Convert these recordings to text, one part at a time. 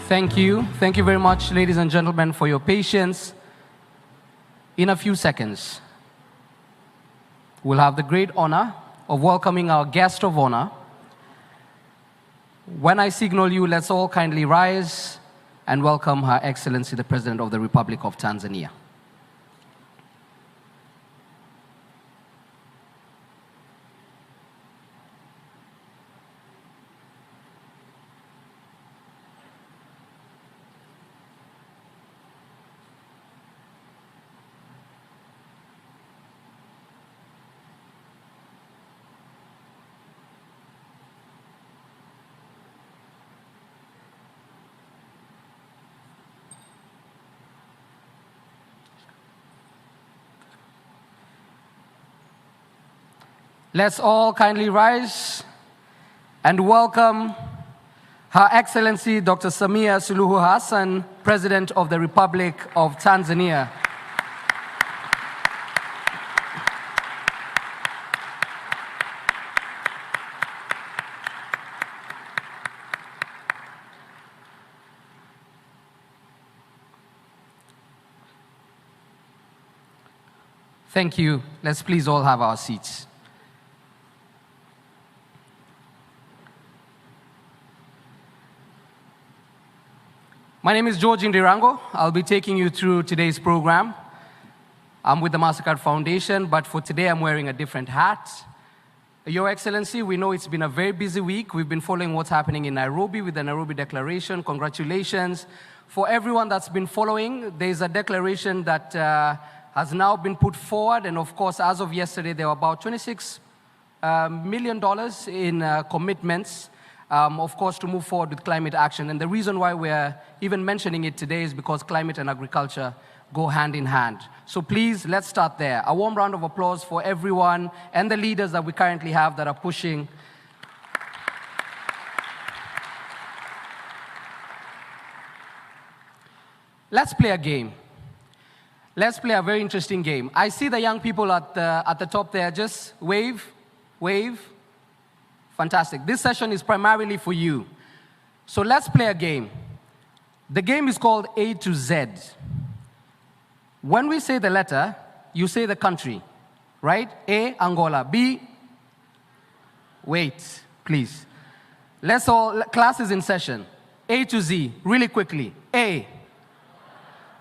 Thank you. Thank you very much, ladies and gentlemen, for your patience. In a few seconds, we'll have the great honor of welcoming our guest of honor. When I signal you, let's all kindly rise and welcome Her Excellency, the President of the Republic of Tanzania. Let's all kindly rise and welcome Her Excellency Dr. Samia Suluhu Hassan, President of the Republic of Tanzania. Thank you. Let's please all have our seats. My name is George Indirango. I'll be taking you through today's program. I'm with the MasterCard Foundation, but for today I'm wearing a different hat. Your Excellency, we know it's been a very busy week. We've been following what's happening in Nairobi with the Nairobi Declaration. Congratulations. For everyone that's been following, there's a declaration that has now been put forward, and of course, as of yesterday, there were about $26 million in commitments, of course, to move forward with climate action. And the reason why we're even mentioning it today is because climate and agriculture go hand in hand. So please, let's start there. A warm round of applause for everyone and the leaders that we currently have that are pushing. Let's play a game. Let's play a very interesting game. I see the young people at the top there. Just wave, wave. Fantastic. This session is primarily for you. So let's play a game. The game is called A to Z. When we say the letter, you say the country, right? A, Angola. B, wait, please. Let's all, class is in session. A to Z, really quickly. A.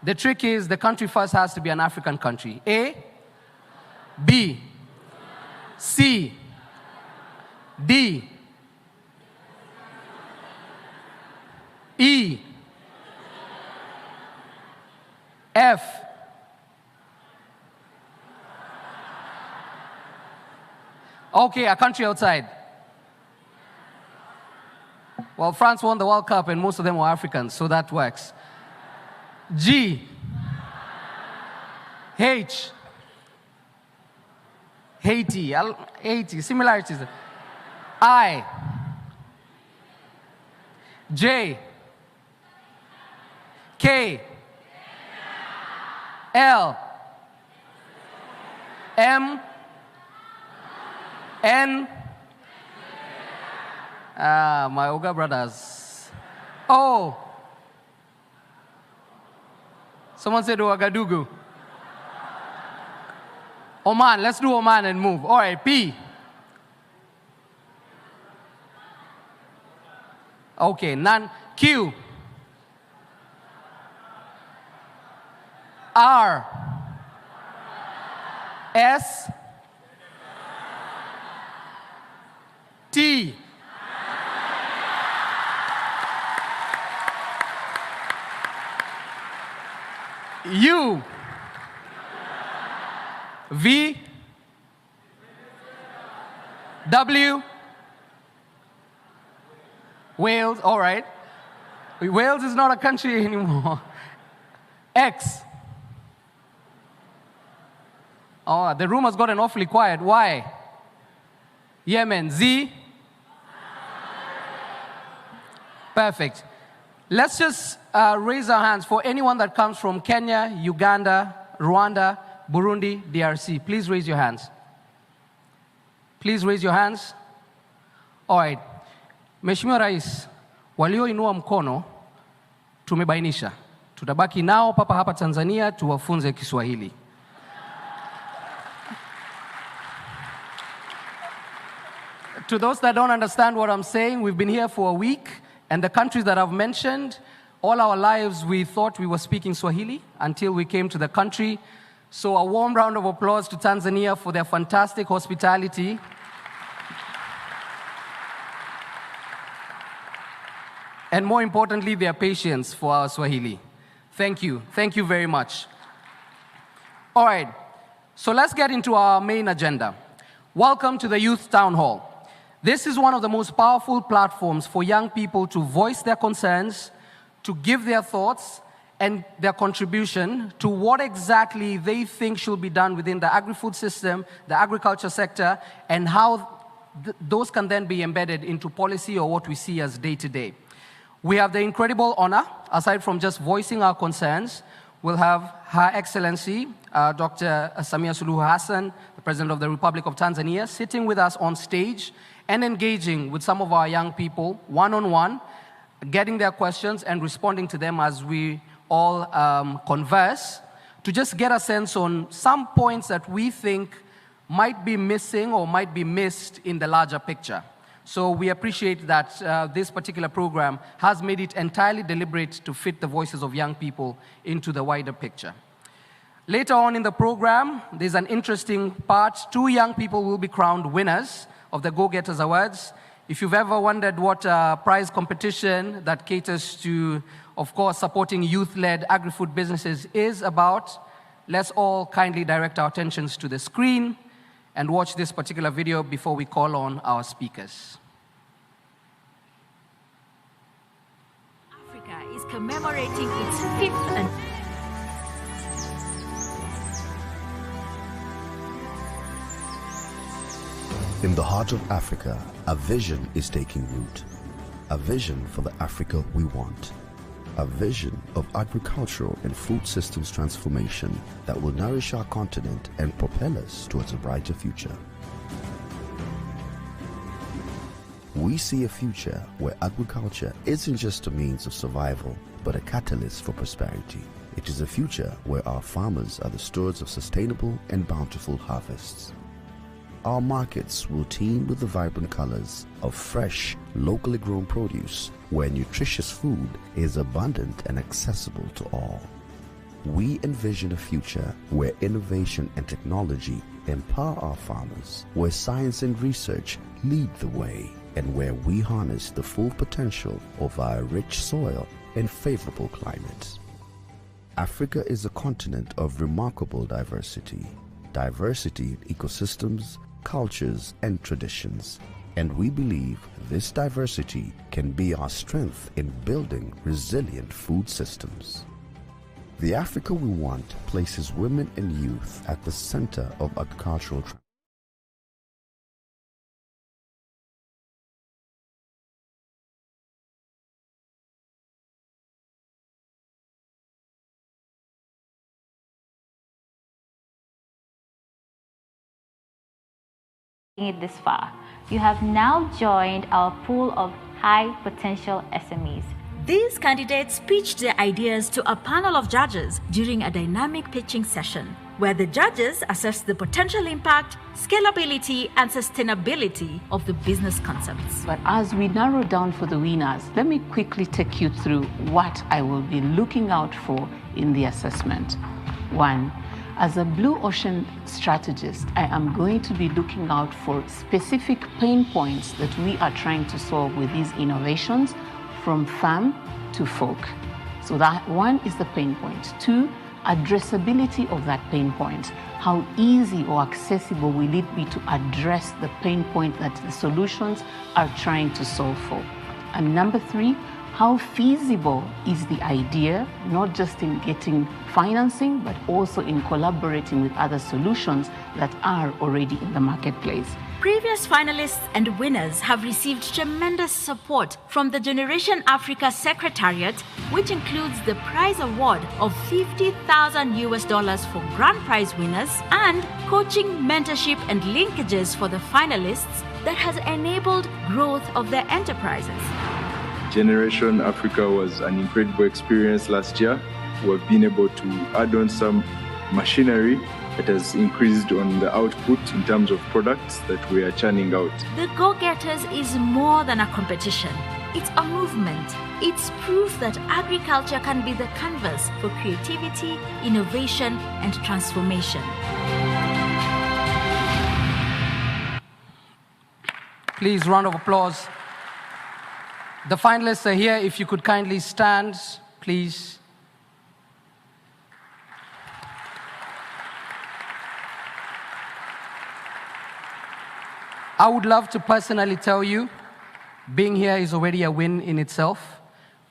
The trick is the country first has to be an African country. A, B, C, D, E, F, okay, a country outside. Well, France won the World Cup and most of them were Africans, so that works. G, H, Haiti, Haiti, similarities. I, J, K, L, M, N, my Oga brothers, O, someone said Ouagadougou. Oman, let's do Oman and move. All right, P. Okay, none. Q. R. S. T. U. V. W. Wales, all right. Wales is not a country anymore. X. Oh, the room has gotten awfully quiet. Y. Yemen. Z. Perfect. Let's just raise our hands for anyone that comes from Kenya, Uganda, Rwanda, Burundi, DRC. Please raise your hands. Please raise your hands. All right. Mheshimiwa Rais, walioinua mkono tumebainisha. Tutabaki nao papa hapa Tanzania tuwafunze Kiswahili. To those that don't understand what I'm saying, we've been here for a week, and the countries that I've mentioned, all our lives we thought we were speaking Swahili until we came to the country. So a warm round of applause to Tanzania for their fantastic hospitality. And more importantly, their patience for our Swahili. Thank you. Thank you very much. All right, so let's get into our main agenda. Welcome to the Youth Town Hall. This is one of the most powerful platforms for young people to voice their concerns, to give their thoughts and their contribution to what exactly they think should be done within the agri-food system, the agriculture sector, and how those can then be embedded into policy or what we see as day-to-day. We have the incredible honor, aside from just voicing our concerns, we'll have Her Excellency, Dr. Samia Suluhu Hassan, the President of the Republic of Tanzania, sitting with us on stage and engaging with some of our young people one-on-one, getting their questions and responding to them as we all converse, to just get a sense on some points that we think might be missing or might be missed in the larger picture. So we appreciate that this particular program has made it entirely deliberate to fit the voices of young people into the wider picture. Later on in the program, there's an interesting part. 2 young people will be crowned winners of the Go-Getters Awards. If you've ever wondered what a prize competition that caters to, of course, supporting youth-led agri-food businesses is about, let's all kindly direct our attentions to the screen and watch this particular video before we call on our speakers. Africa is commemorating its 5th In the heart of Africa, a vision is taking root. A vision for the Africa we want. A vision of agricultural and food systems transformation that will nourish our continent and propel us towards a brighter future. We see a future where agriculture isn't just a means of survival, but a catalyst for prosperity. It is a future where our farmers are the stewards of sustainable and bountiful harvests. Our markets will teem with the vibrant colors of fresh, locally grown produce, where nutritious food is abundant and accessible to all. We envision a future where innovation and technology empower our farmers, where science and research lead the way, and where we harness the full potential of our rich soil and favorable climate. Africa is a continent of remarkable diversity. Diversity in ecosystems, cultures, and traditions. And we believe this diversity can be our strength in building resilient food systems. The Africa we want places women and youth at the center of agricultural it this far. You have now joined our pool of high potential SMEs. These candidates pitched their ideas to a panel of judges during a dynamic pitching session, where the judges assessed the potential impact, scalability, and sustainability of the business concepts. But as we narrow down for the winners, let me quickly take you through what I will be looking out for in the assessment. 1. As a blue ocean strategist, I am going to be looking out for specific pain points that we are trying to solve with these innovations from farm to fork. So that 1 is the pain point. 2, addressability of that pain point. How easy or accessible will it be to address the pain point that the solutions are trying to solve for? And number 3, how feasible is the idea, not just in getting financing, but also in collaborating with other solutions that are already in the marketplace. Previous finalists and winners have received tremendous support from the Generation Africa Secretariat, which includes the prize award of $50,000 for grand prize winners and coaching, mentorship, and linkages for the finalists that has enabled growth of their enterprises. Generation Africa was an incredible experience last year. We've been able to add on some machinery that has increased on the output in terms of products that we are churning out. The Go-Getters is more than a competition. It's a movement. It's proof that agriculture can be the canvas for creativity, innovation, and transformation. Please, round of applause. The finalists are here. If you could kindly stand, please. I would love to personally tell you, being here is already a win in itself.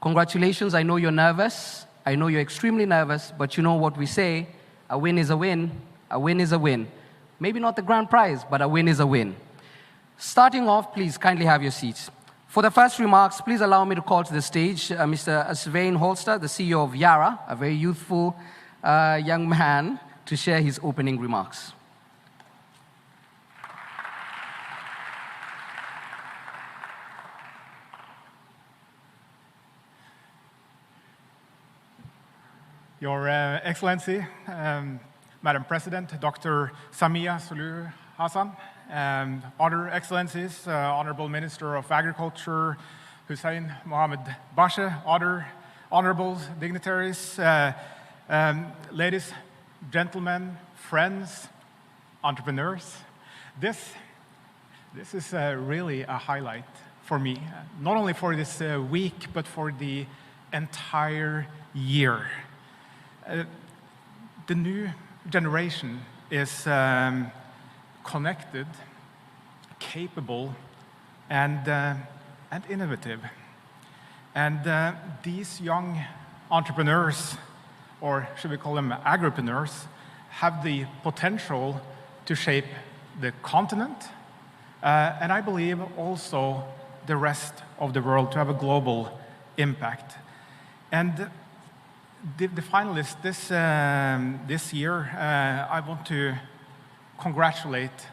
Congratulations, I know you're nervous. I know you're extremely nervous, but you know what we say, a win is a win, a win is a win. Maybe not the grand prize, but a win is a win. Starting off, please kindly have your seats. For the first remarks, please allow me to call to the stage Mr. Svein Holster, the CEO of Yara, a very youthful young man, to share his opening remarks. Your Excellency, Madam President, Dr. Samia Suluhu Hassan, Honored Excellencies, Honorable Minister of Agriculture, Hussein Mohammed Bashe, Honorable dignitaries, ladies, gentlemen, friends, entrepreneurs. This is really a highlight for me, not only for this week, but for the entire year. The new generation is connected, capable, and innovative. And these young entrepreneurs, or should we call them agripreneurs, have the potential to shape the continent, and I believe also the rest of the world, to have a global impact. And the finalists this year, I want to congratulate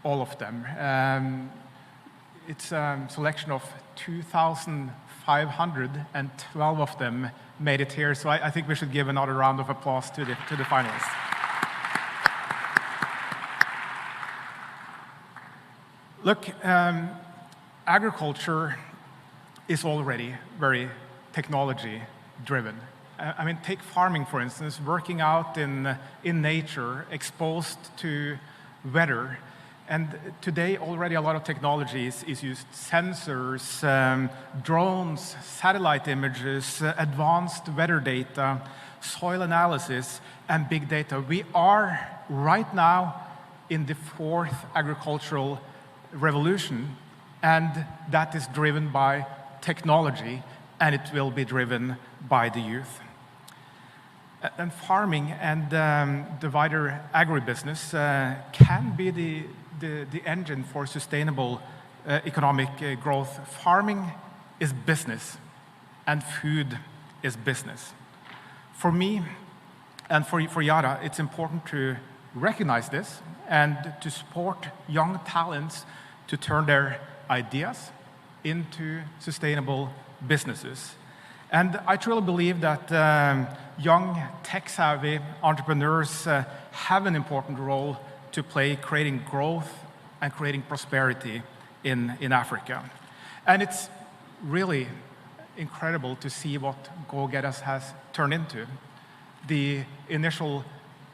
all of them. It's a selection of 2,512 of them made it here, so I think we should give another round of applause to the finalists. Look, agriculture is already very technology-driven. I mean, take farming, for instance, working out in nature, exposed to weather. And today, already a lot of technologies is used. Sensors, drones, satellite images, advanced weather data, soil analysis, and big data. We are right now in the fourth agricultural revolution, and that is driven by technology, and it will be driven by the youth. And farming and the wider agribusiness can be the engine for sustainable economic growth. Farming is business, and food is business. For me and for Yara, it's important to recognize this and to support young talents to turn their ideas into sustainable businesses. And I truly believe that young, tech-savvy entrepreneurs have an important role to play, creating growth and creating prosperity in Africa. And it's really incredible to see what Go-Getters has turned into. The initial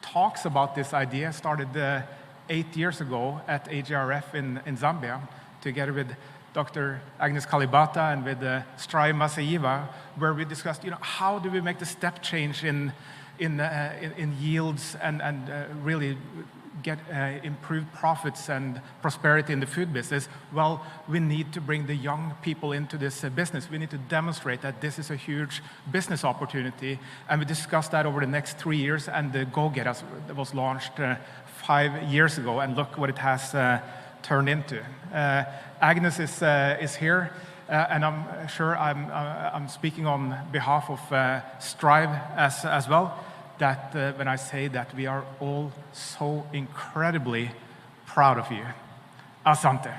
talks about this idea started 8 years ago at AGRF in Zambia, together with Dr. Agnes Kalibata and with Strai Masaiva, where we discussed, how do we make the step change in yields and really get improved profits and prosperity in the food business. Well, we need to bring the young people into this business. We need to demonstrate that this is a huge business opportunity, and we discussed that over the next 3 years, and the Go-Getters was launched 5 years ago, and look what it has turned into. Agnes is here, and I'm sure I'm speaking on behalf of Strive as well, that when I say that we are all so incredibly proud of you. Asante.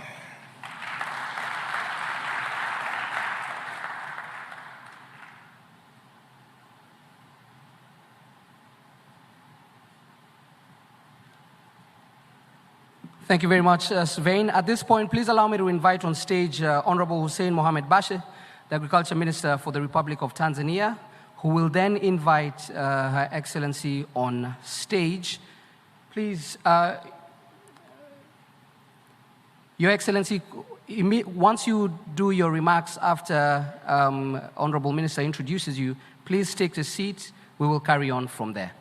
Thank you very much, Svein. At this point, please allow me to invite on stage Honorable Hussein Mohamed Bashe, the Agriculture Minister for the Republic of Tanzania, who will then invite Her Excellency on stage. Please, Your Excellency, once you do your remarks after Honorable Minister introduces you, please take a seat. We will carry on from there.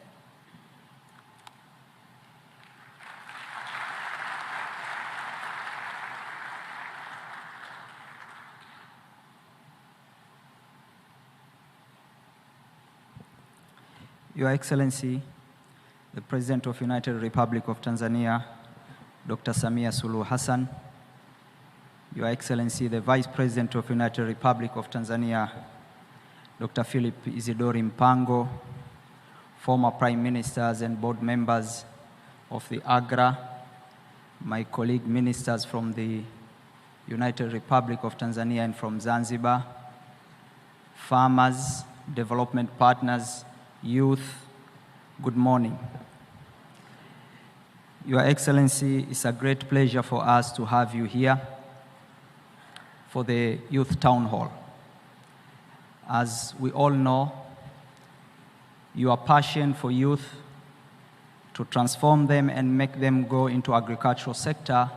Your Excellency, the President of United Republic of Tanzania, Dr. Samia Suluhu Hassan, Your Excellency, the Vice President of United Republic of Tanzania, Dr. Philip Isidori Mpango, former Prime Ministers and board members of the AGRA, my colleague ministers from the United Republic of Tanzania and from Zanzibar, farmers, development partners, youth, good morning. Your Excellency, it's a great pleasure for us to have you here for the Youth Town Hall. As we all know, your passion for youth to transform them and make them go into agricultural sector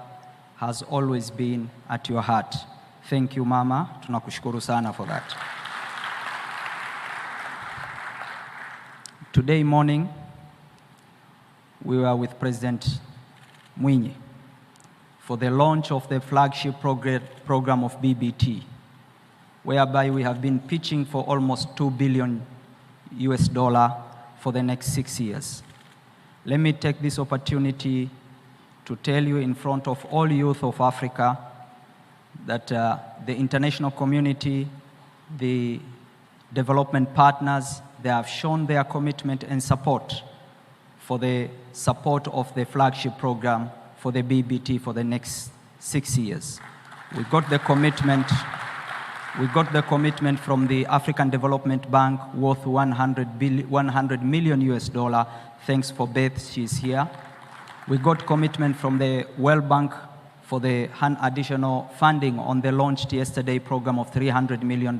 has always been at your heart. Thank you, Mama. Tunakushukuru sana for that. Today morning, we were with President Mwinyi for the launch of the flagship program of BBT, whereby we have been pitching for almost $2 billion for the next 6 years. Let me take this opportunity to tell you in front of all youth of Africa that the international community, the development partners, they have shown their commitment and support for the support of the flagship program for the BBT for the next 6 years. We got the commitment from the African Development Bank worth $100 million. Thanks for Beth, she's here. We got commitment from the World Bank for the additional funding on the launched yesterday program of $300 million.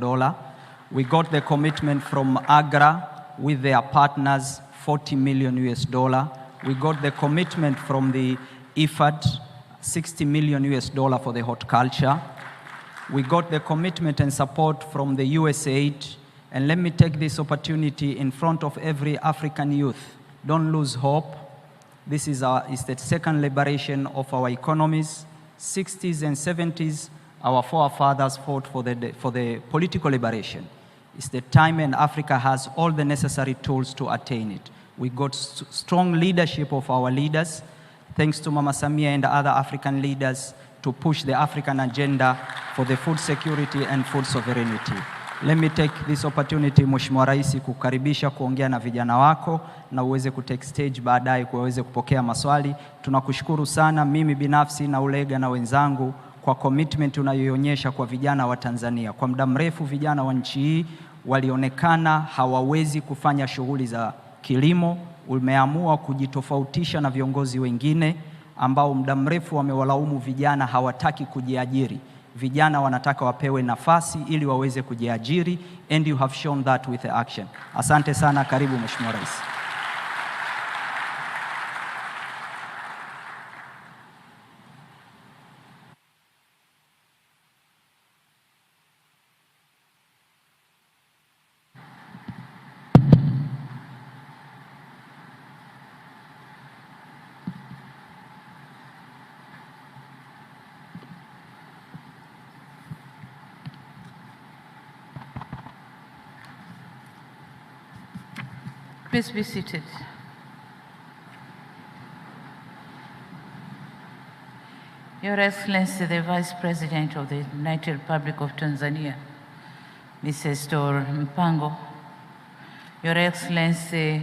We got the commitment from AGRA with their partners, $40 million. We got the commitment from the IFAD, $60 million for the horticulture. We got the commitment and support from the USAID. And let me take this opportunity in front of every African youth. Don't lose hope. This is the second liberation of our economies. 60s and 70s, our forefathers fought for the political liberation. It's the time, and Africa has all the necessary tools to attain it. We got strong leadership of our leaders, thanks to Mama Samia and other African leaders, to push the African agenda for the food security and food sovereignty. Let me take this opportunity, Mheshimiwa Rais, kukaribisha kuongea na vijana wako na uweze kutake stage baadaye kuweze kupokea maswali. Tunakushukuru sana mimi binafsi na ulega na wenzangu kwa commitment unayoonyesha kwa vijana wa Tanzania. Kwa muda mrefu vijana wa nchi hii walionekana hawawezi kufanya shughuli za kilimo. Umeamua kujitofautisha na viongozi wengine ambao muda mrefu wamewalaumu vijana hawataki kujiajiri. Vijana wanataka wapewe nafasi ili waweze kujiajiri, and you have shown that with the action. Asante sana, karibu Mheshimiwa Rais. Please be seated. Your Excellency, the Vice President of the United Republic of Tanzania, Mrs. Dor Mpango, Your Excellency,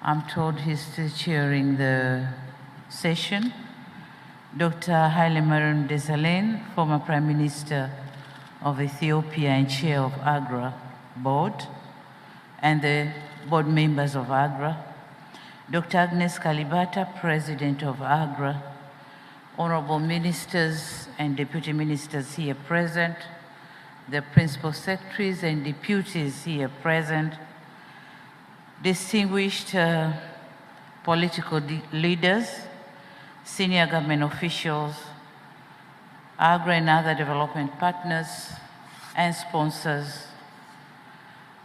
I'm told he's still chairing the session, Dr. Haile Mariam Desalegn, former Prime Minister of Ethiopia and Chair of AGRA Board, and the board members of AGRA, Dr. Agnes Kalibata, President of AGRA, honorable ministers and deputy ministers here present, the principal secretaries and deputies here present, distinguished political leaders, senior government officials, AGRA and other development partners and sponsors,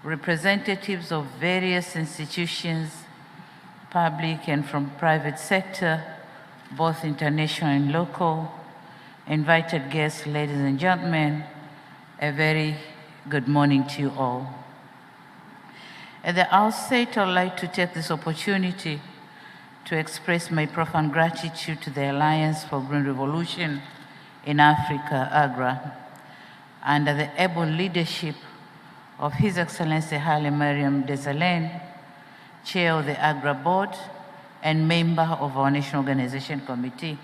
representatives of various institutions, public and from private sector, both international and local, invited guests, ladies and gentlemen, a very good morning to you all. At the outset, I'd like to take this opportunity to express my profound gratitude to the Alliance for Green Revolution in Africa, AGRA, under the able leadership of His Excellency Haile Mariam Desalegn, Chair of the AGRA Board and member of our National Organization Committee.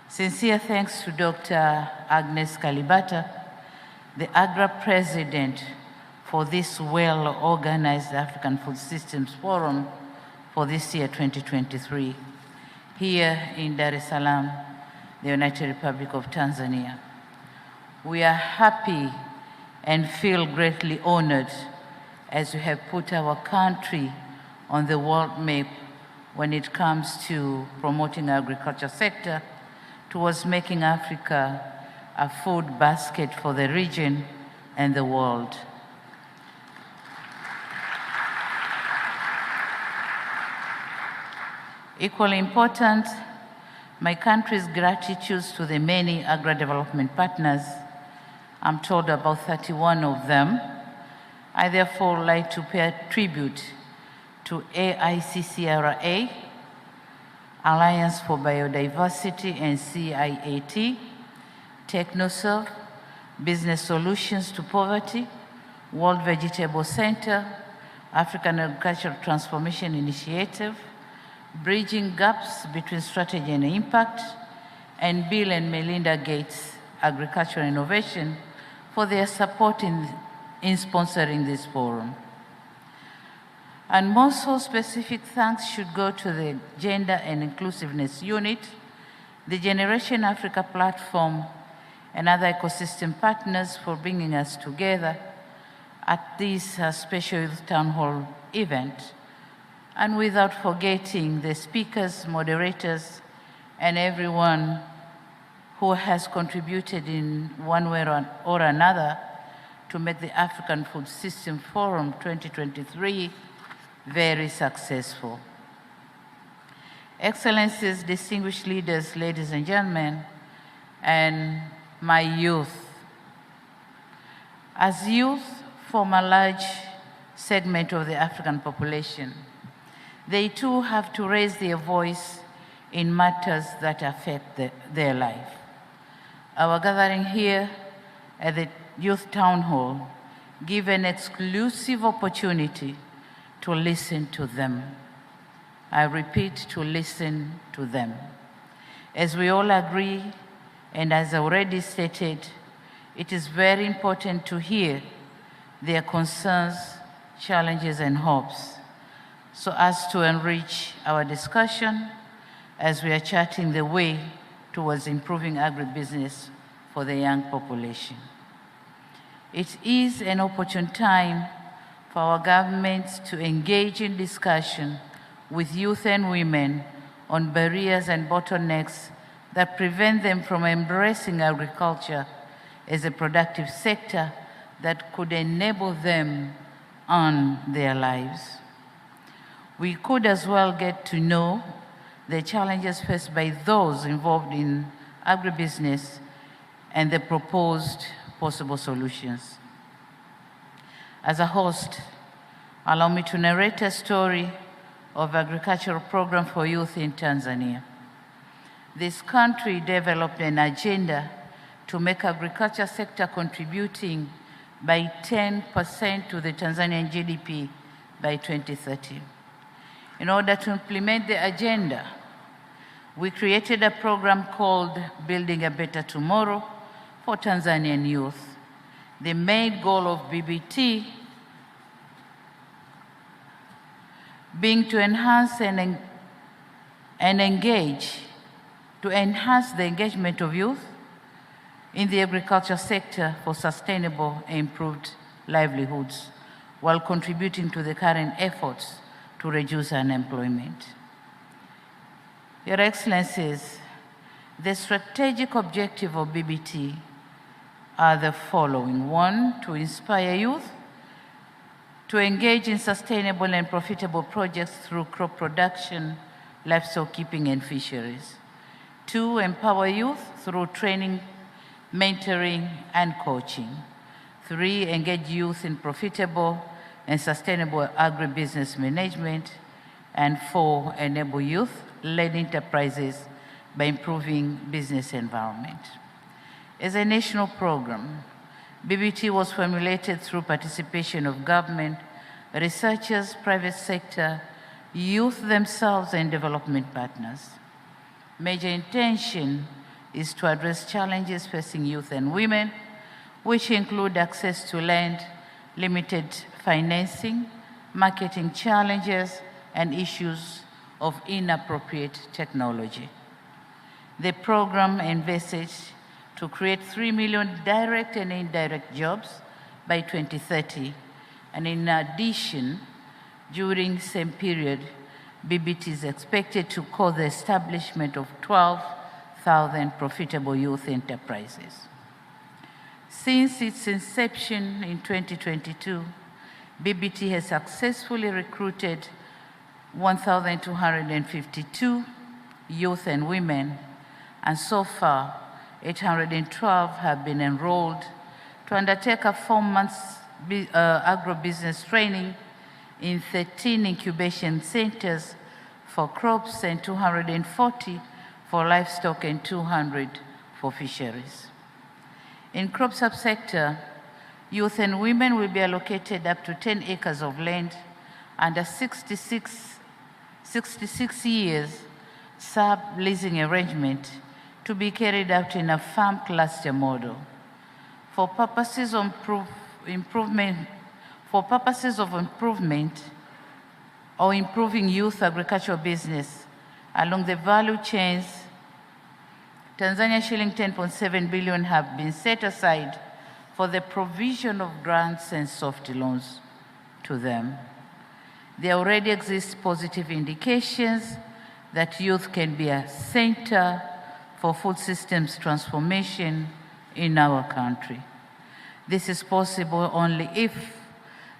Sincere thanks to Dr. Agnes Kalibata, the AGRA President, for this well-organized African Food Systems Forum for this year, 2023, here in Dar es Salaam, the United Republic of Tanzania. We are happy and feel greatly honored as we have put our country on the world map when it comes to promoting the agriculture sector towards making Africa a food basket for the region and the world. Equally important, my country's gratitude to the many agri-development partners. I'm told about 31 of them. I therefore like to pay tribute to AICCRA, Alliance for Biodiversity and CIAT, TechnoServe, Business Solutions to Poverty, World Vegetable Center, African Agricultural Transformation Initiative, Bridging Gaps Between Strategy and Impact, and Bill and Melinda Gates Agricultural Innovation for their support in sponsoring this forum. And most so specific thanks should go to the Gender and Inclusiveness Unit, the Generation Africa Platform, and other ecosystem partners for bringing us together at this special Youth Town Hall event, and without forgetting the speakers, moderators, and everyone who has contributed in one way or another to make the African Food System Forum 2023 very successful. Excellencies, distinguished leaders, ladies and gentlemen, and my youth. As youth form a large segment of the African population, they too have to raise their voice in matters that affect their life. Our gathering here at the Youth Town Hall give an exclusive opportunity to listen to them. I repeat, to listen to them. As we all agree, and as already stated, it is very important to hear their concerns, challenges, and hopes, so as to enrich our discussion as we are charting the way towards improving agribusiness for the young population. It is an opportune time for our governments to engage in discussion with youth and women on barriers and bottlenecks that prevent them from embracing agriculture as a productive sector that could enable them on their lives. We could as well get to know the challenges faced by those involved in agribusiness and the proposed possible solutions. As a host, allow me to narrate a story of agricultural program for youth in Tanzania. This country developed an agenda to make agriculture sector contributing by 10% to the Tanzanian GDP by 2030. In order to implement the agenda, we created a program called Building a Better Tomorrow for Tanzanian youth. The main goal of BBT being to enhance and engage, to enhance the engagement of youth in the agriculture sector for sustainable and improved livelihoods, while contributing to the current efforts to reduce unemployment. Your Excellencies, the strategic objective of BBT are the following. One, to inspire youth to engage in sustainable and profitable projects through crop production, livestock keeping, and fisheries. Two, empower youth through training, mentoring, and coaching. Three, engage youth in profitable and sustainable agribusiness management. And four, enable youth-led enterprises by improving business environment. As a national program, BBT was formulated through participation of government, researchers, private sector, youth themselves, and development partners. Major intention is to address challenges facing youth and women, which include access to land, limited financing, marketing challenges, and issues of inappropriate technology. The program envisages to create 3 million direct and indirect jobs by 2030. And in addition, during the same period, BBT is expected to cause the establishment of 12,000 profitable youth enterprises. Since its inception in 2022, BBT has successfully recruited 1,252 youth and women, and so far, 812 have been enrolled to undertake a 4-month agribusiness training in 13 incubation centers for crops and 240 for livestock and 200 for fisheries. In crop subsector, youth and women will be allocated up to 10 acres of land under 66 years sub-leasing arrangement to be carried out in a farm cluster model. For purposes of improvement or improving youth agricultural business along the value chains, Tanzania shilling 10.7 billion have been set aside for the provision of grants and soft loans to them. There already exist positive indications that youth can be a center for food systems transformation in our country. This is possible only if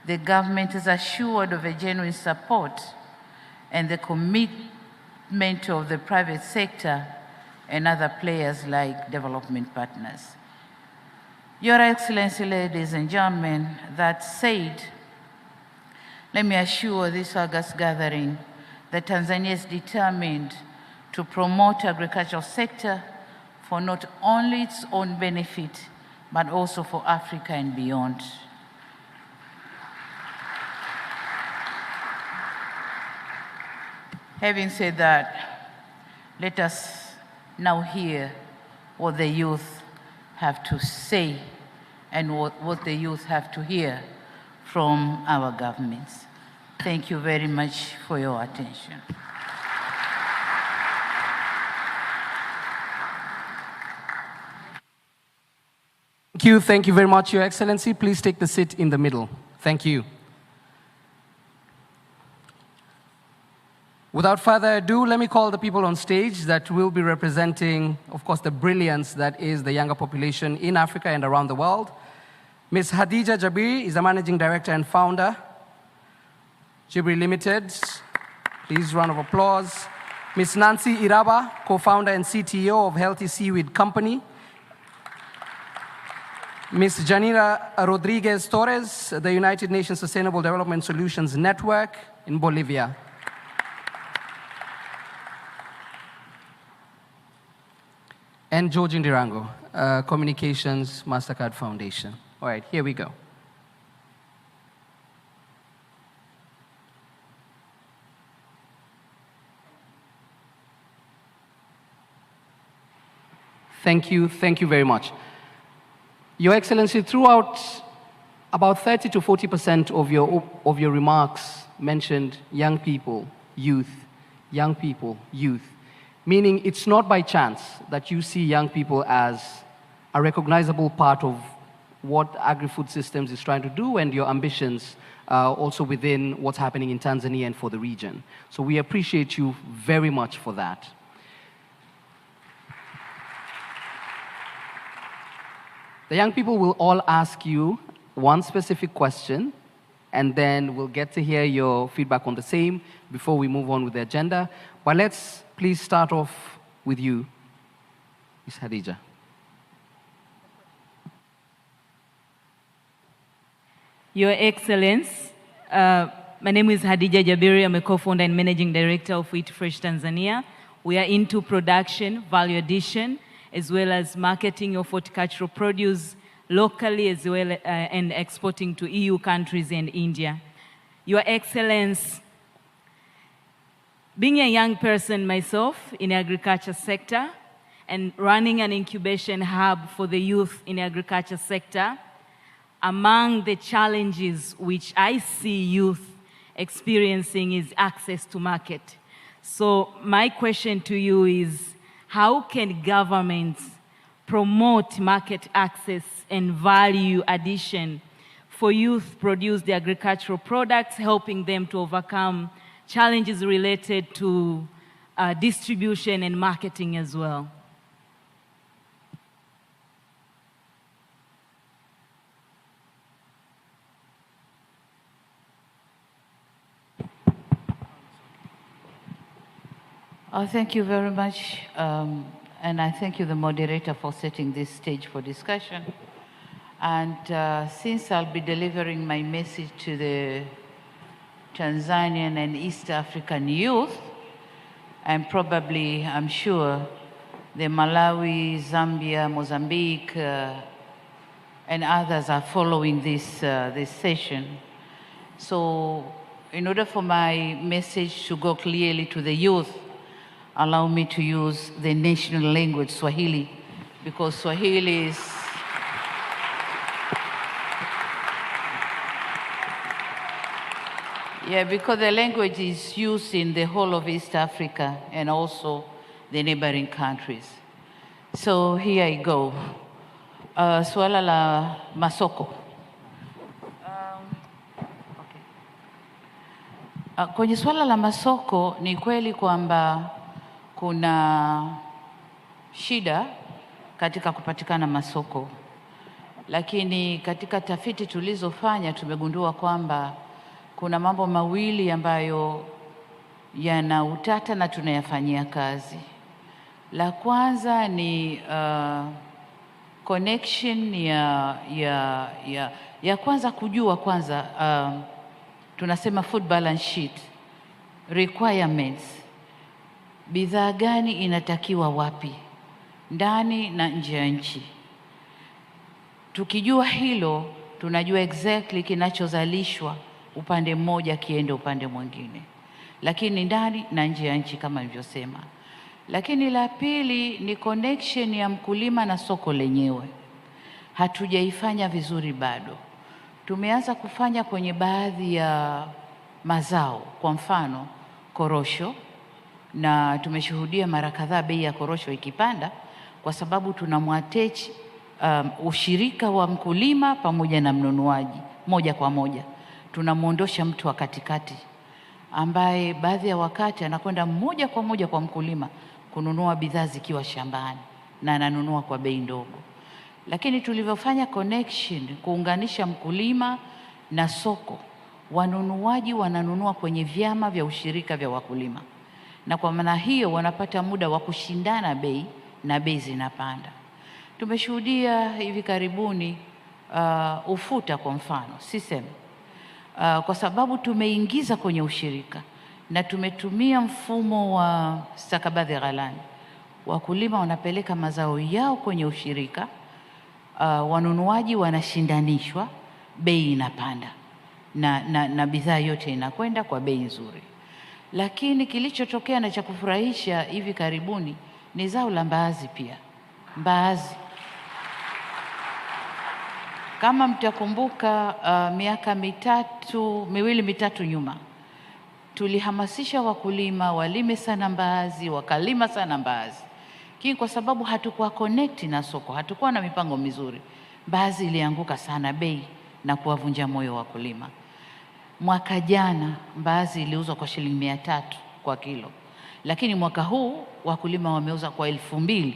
the government is assured of a genuine support and the commitment of the private sector and other players like development partners. Your Excellency, ladies and gentlemen, that said, let me assure this August gathering that Tanzania is determined to promote agricultural sector for not only its own benefit, but also for Africa and beyond. Having said that, let us now hear what the youth have to say and what the youth have to hear from our governments. Thank you very much for your attention. Thank you very much, Your Excellency. Please take the seat in the middle. Thank you. Without further ado, let me call the people on stage that will be representing, of course, the brilliance that is the younger population in Africa and around the world. Ms. Hadija Jabiri is the Managing Director and Founder, Jibri Limited. Please, round of applause. Ms. Nancy Iraba, Co-Founder and CTO of Healthy Seaweed Company. Ms. Janira Rodriguez Torres, the United Nations Sustainable Development Solutions Network in Bolivia. And George Ndirango, Communications MasterCard Foundation. All right, here we go. Thank you very much. Your Excellency, throughout About 30 to 40% of your remarks mentioned young people, youth, meaning it's not by chance that you see young people as a recognizable part of what agri-food systems is trying to do and your ambitions also within what's happening in Tanzania and for the region. So we appreciate you very much for that. The young people will all ask you one specific question, and then we'll get to hear your feedback on the same before we move on with the agenda. But let's please start off with you, Ms. Hadija. Your Excellence, my name is Hadija Jabiri. I'm a co-founder and managing director of Eat Fresh Tanzania. We are into production, value addition, as well as marketing of horticultural produce locally, as well and exporting to EU countries and India. Your Excellence, being a young person myself in the agriculture sector and running an incubation hub for the youth in the agriculture sector, among the challenges which I see youth experiencing is access to market. So my question to you is, how can governments promote market access and value addition for youth produce the agricultural products, helping them to overcome challenges related to distribution and marketing as well? Thank you very much, and I thank you, the moderator, for setting this stage for discussion. And since I'll be delivering my message to the Tanzanian and East African youth, and probably, I'm sure, the Malawi, Zambia, Mozambique, and others are following this, this session. So in order for my message to go clearly to the youth, allow me to use the national language, Swahili, because Swahili is because the language is used in the whole of East Africa and also the neighboring countries. So here I go. Swala la masoko. Kwenye swala la masoko ni kweli kwamba kuna shida katika kupatikana masoko, lakini katika tafiti tulizofanya tumegundua kwamba kuna mambo mawili ambayo yana utata na tunayafanyia kazi. La kwanza ni connection ya kwanza kujua kwanza tunasema food balance sheet requirements. Bidhaa gani inatakiwa wapi, ndani na nje ya nchi. Tukijua hilo, tunajua exactly kinachozalishwa upande mmoja kiende upande mwingine, lakini ndani na nje ya nchi kama nilivyosema. Lakini la pili ni connection ya mkulima na soko lenyewe. Hatujaifanya vizuri bado. Tumeanza kufanya kwenye baadhi ya mazao, kwa mfano korosho, na tumeshuhudia mara kadhaa bei ya korosho ikipanda kwa sababu tunamwattach ushirika wa mkulima pamoja na mnunuaji moja kwa moja. Tunamuondosha mtu wa katikati ambaye baadhi ya wakati anakwenda moja kwa moja kwa mkulima kununua bidhaa zikiwa shambani na ananunua kwa bei ndogo. Lakini tulivyofanya connection, kuunganisha mkulima na soko, wanunuaji wananunua kwenye vyama vya ushirika vya wakulima, na kwa maana hiyo wanapata muda wa kushindana bei na bei zinapanda. Tumeshuhudia hivi karibuni ufuta kwa mfano sisem, kwa sababu tumeingiza kwenye ushirika na tumetumia mfumo wa stakabadhi ghalani. Wakulima wanapeleka mazao yao kwenye ushirika, wanunuaji wanashindanishwa, bei inapanda na bidhaa yote inakwenda kwa bei nzuri. Lakini kilichotokea na cha kufurahisha hivi karibuni ni zao la mbaazi pia. Mbaazi Kama mtakumbuka, miaka miwili mitatu nyuma, tulihamasisha wakulima walime sana mbaazi, wakalima sana mbaazi. Lakini kwa sababu hatukuwa connect na soko, hatukuwa na mipango mizuri, mbaazi ilianguka sana bei na kuwavunja moyo wakulima. Mwaka jana mbaazi iliuzwa kwa shilingi 300 kwa kilo. Lakini mwaka huu wakulima wameuza kwa 2,000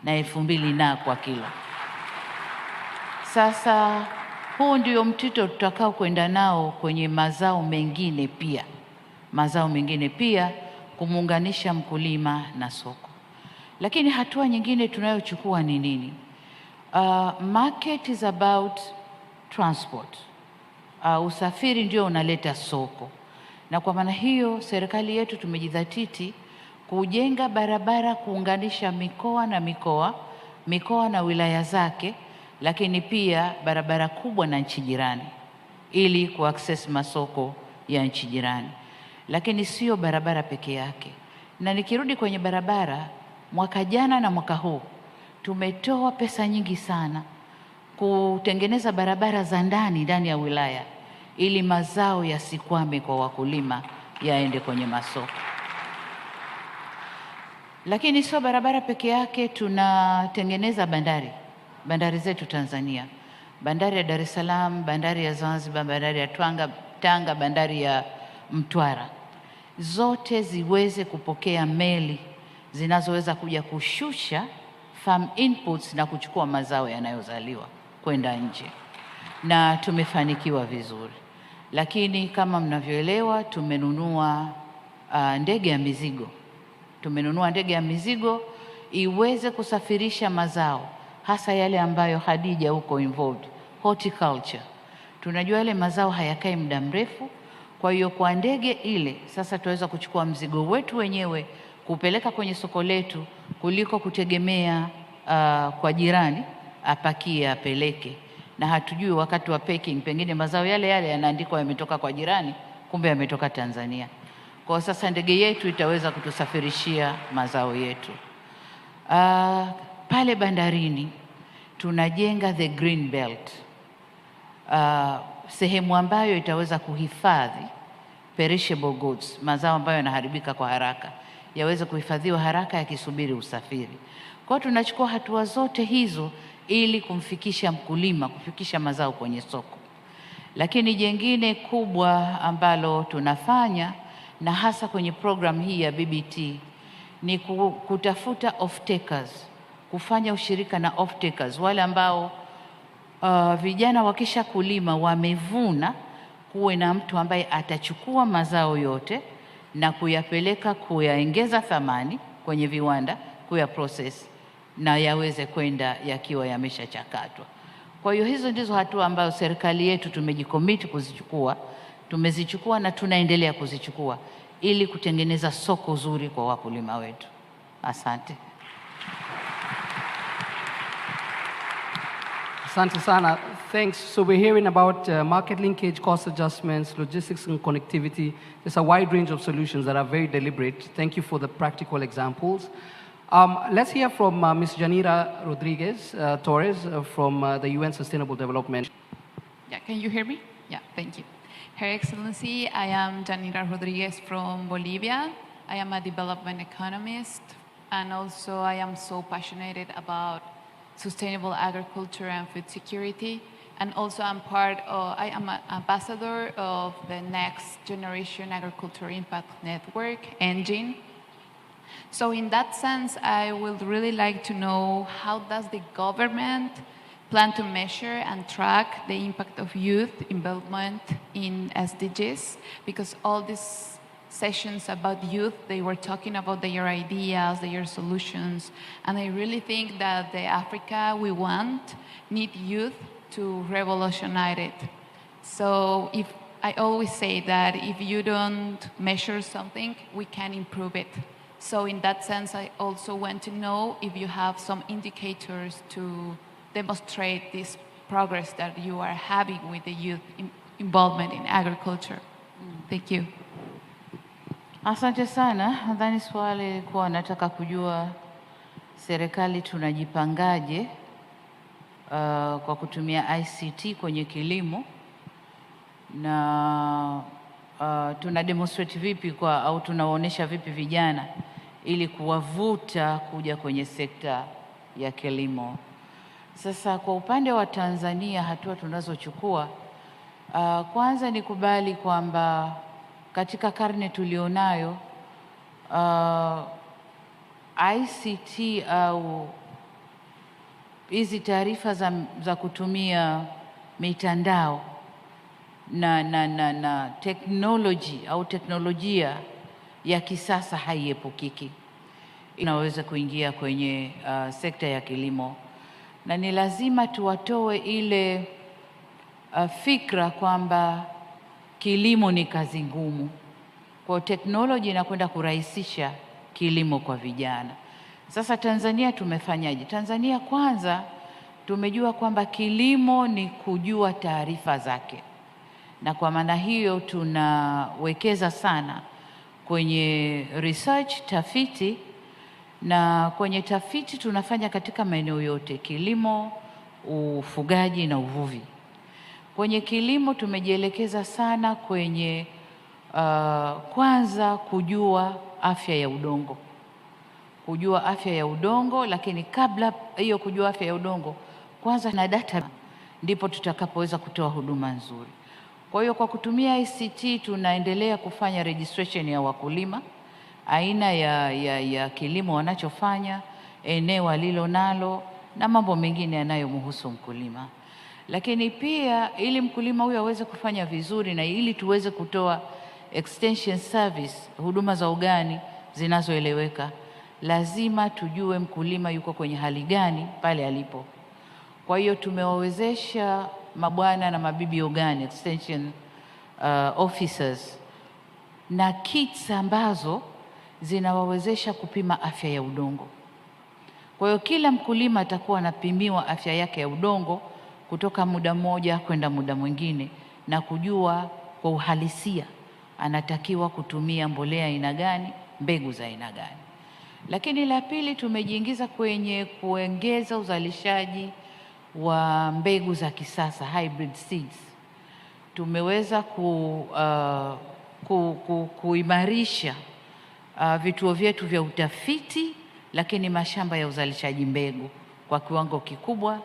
na 2,000 kwa kilo. Sasa huu ndio mtito tutakao kwenda nao kwenye mazao mengine pia, kumuunganisha mkulima na soko. Lakini hatua nyingine tunayochukua ni nini? Market is about transport. Usafiri ndio unaleta soko. Na kwa maana hiyo serikali yetu tumejidhatiti kujenga barabara kuunganisha mikoa na wilaya zake, lakini pia barabara kubwa na nchi jirani ili kuaccess masoko ya nchi jirani. Lakini sio barabara peke yake. Na nikirudi kwenye barabara, mwaka jana na mwaka huu tumetoa pesa nyingi sana kutengeneza barabara za ndani ya wilaya ili mazao yasikwame kwa wakulima, yaende kwenye masoko. Lakini sio barabara peke yake, tunatengeneza bandari zetu Tanzania. Bandari ya Dar es Salaam, bandari ya Zanzibar, bandari ya Tanga, bandari ya Mtwara. Zote ziweze kupokea meli zinazoweza kuja kushusha farm inputs na kuchukua mazao yanayozaliwa kwenda nje. Na tumefanikiwa vizuri. Lakini kama mnavyoelewa, tumenunua ndege ya mizigo. Tumenunua ndege ya mizigo iweze kusafirisha mazao, hasa yale ambayo Hadija huko involved, horticulture. Tunajua yale mazao hayakai muda mrefu, kwa hiyo kwa ndege ile sasa tuweza kuchukua mzigo wetu wenyewe kupeleka kwenye soko letu kuliko kutegemea kwa jirani apakie apeleke. Na hatujui wakati wa packing pengine mazao yale yanaandikwa yametoka kwa jirani, kumbe yametoka Tanzania. Kwa sasa ndege yetu itaweza kutusafirishia mazao yetu. Pale bandarini tunajenga the green belt, sehemu ambayo itaweza kuhifadhi perishable goods, mazao ambayo yanaharibika kwa haraka, yaweze kuhifadhiwa haraka yakisubiri usafiri. Kwa tunachukua hatua zote hizo ili kumfikisha mkulima, kufikisha mazao kwenye soko. Lakini jengine kubwa ambalo tunafanya na hasa kwenye program hii ya BBT ni kutafuta off-takers, kufanya ushirika na off-takers, wale ambao vijana wakisha kulima wamevuna, kuwe na mtu ambaye atachukua mazao yote na kuyapeleka, kuyaongeza thamani kwenye viwanda, kuyaprocess na yaweze kwenda yakiwa yameshachakatwa. Kwa hiyo hizo ndizo hatua ambazo serikali yetu tumejikomiti kuzichukua, tumezichukua na tunaendelea kuzichukua ili kutengeneza soko zuri kwa wakulima wetu. Asante. Asante sana. Thanks. So we're hearing about market linkage, cost adjustments, logistics and connectivity. There's a wide range of solutions that are very deliberate. Thank you for the practical examples. Let's hear from Ms. Janira Rodriguez Torres from the UN Sustainable Development. Yeah, can you hear me? Yeah, thank you. Her Excellency, I am Janira Rodriguez from Bolivia. I am a development economist, and also I am so passionate about sustainable agriculture and food security. And also I am an ambassador of the Next Generation Agriculture Impact Network, ENGINE. So in that sense, I would really like to know, how does the government plan to measure and track the impact of youth involvement in SDGs? Because all these sessions about youth, they were talking about their ideas, their solutions, and I really think that the Africa we want need youth to revolutionize it. So I always say that if you don't measure something, we can improve it. So in that sense, I also want to know if you have some indicators to demonstrate this progress that you are having with the youth involvement in agriculture. Thank you. Asante sana. Nadhani swali lilikuwa nataka kujua serikali tunajipangaje kwa kutumia ICT kwenye kilimo, na tuna demonstrate vipi au tunawaonyesha vipi vijana ili kuwavuta kuja kwenye sekta ya kilimo. Sasa kwa upande wa Tanzania, hatua tunazochukua, kwanza ni kubali kwamba katika karne tulionayo ICT au hizi taarifa za kutumia mitandao na technology au teknolojia ya kisasa haiepukiki, inaweza kuingia kwenye sekta ya kilimo, na ni lazima tuwatoe ile fikra kwamba kilimo ni kazi ngumu. Kwa teknolojia inakwenda kurahisisha kilimo kwa vijana. Sasa Tanzania tumefanyaje? Tanzania kwanza tumejua kwamba kilimo ni kujua taarifa zake, na kwa maana hiyo tunawekeza sana kwenye research, tafiti, na kwenye tafiti tunafanya katika maeneo yote: kilimo, ufugaji na uvuvi. Kwenye kilimo tumejielekeza sana kwenye kwanza kujua afya ya udongo, lakini kabla hiyo kujua afya ya udongo, kwanza na data, ndipo tutakapoweza kutoa huduma nzuri. Kwa hiyo kwa kutumia ICT tunaendelea kufanya registration ya wakulima, aina ya kilimo wanachofanya, eneo alilo nalo na mambo mengine yanayomhusu mkulima. Lakini pia ili mkulima huyo aweze kufanya vizuri na ili tuweze kutoa extension service, huduma za ugani zinazoeleweka, lazima tujue mkulima yuko kwenye hali gani pale alipo. Kwa hiyo tumewawezesha mabwana na mabibi ugani extension officers na kits ambazo zinawawezesha kupima afya ya udongo. Kwa hiyo kila mkulima atakuwa anapimiwa afya yake ya udongo kutoka muda mmoja kwenda muda mwingine, na kujua kwa uhalisia anatakiwa kutumia mbolea aina gani, mbegu za aina gani. Lakini la pili, tumejiingiza kwenye kuongeza uzalishaji wa mbegu za kisasa, hybrid seeds. Tumeweza kuimarisha vituo vyetu vya utafiti, lakini mashamba ya uzalishaji mbegu kwa kiwango kikubwa.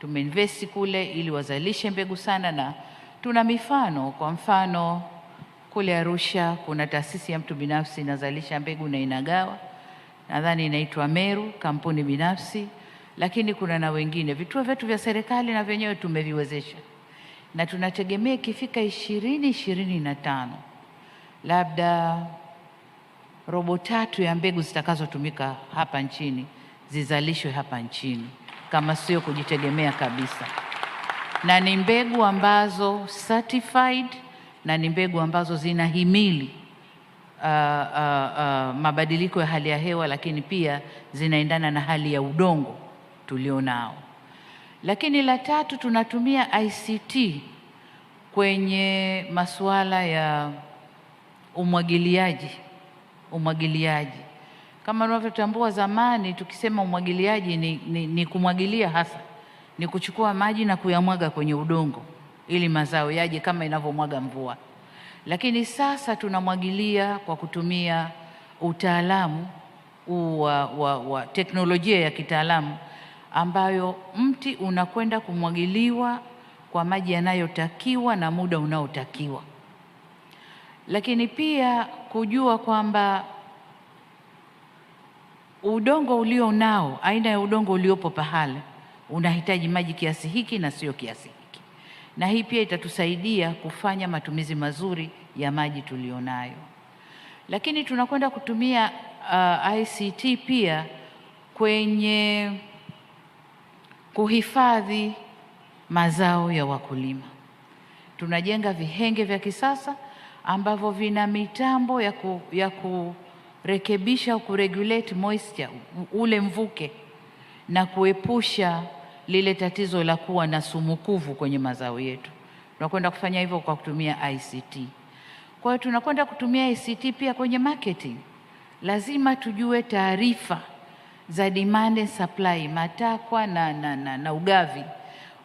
Tumeinvesti kule ili wazalishe mbegu sana, na tuna mifano. Kwa mfano kule Arusha kuna taasisi ya mtu binafsi inazalisha mbegu na inagawa, nadhani inaitwa Meru, kampuni binafsi, lakini kuna na wengine. Vituo vyetu vya serikali na vyenyewe tumeviwezesha, na tunategemea ikifika 2025 labda 3/4 ya mbegu zitakazotumika hapa nchini zizalishwe hapa nchini, kama sio kujitegemea kabisa, na ni mbegu ambazo certified na ni mbegu ambazo zinahimili mabadiliko ya hali ya hewa, lakini pia zinaendana na hali ya udongo tulionao. Lakini la tatu, tunatumia ICT kwenye masuala ya umwagiliaji. Kama unavyotambua, zamani tukisema umwagiliaji ni kumwagilia, hasa ni kuchukua maji na kuyamwaga kwenye udongo ili mazao yaje kama inavyomwaga mvua. Lakini sasa tunamwagilia kwa kutumia utaalamu wa teknolojia ya kitaalamu, ambayo mti unakwenda kumwagiliwa kwa maji yanayotakiwa na muda unaotakiwa. Lakini pia kujua kwamba udongo ulio nao, aina ya udongo uliopo pahali, unahitaji maji kiasi hiki na sio kiasi hiki, na hii pia itatusaidia kufanya matumizi mazuri ya maji tulionayo. Lakini tunakwenda kutumia ICT pia kwenye kuhifadhi mazao ya wakulima. Tunajenga vihenge vya kisasa ambavyo vina mitambo ya kurekebisha au kuregulate moisture, ule mvuke, na kuepusha lile tatizo la kuwa na sumukuvu kwenye mazao yetu. Tunakwenda kufanya hivyo kwa kutumia ICT. Kwa hiyo tunakwenda kutumia ICT pia kwenye marketing. Lazima tujue taarifa za demand and supply, matakwa na ugavi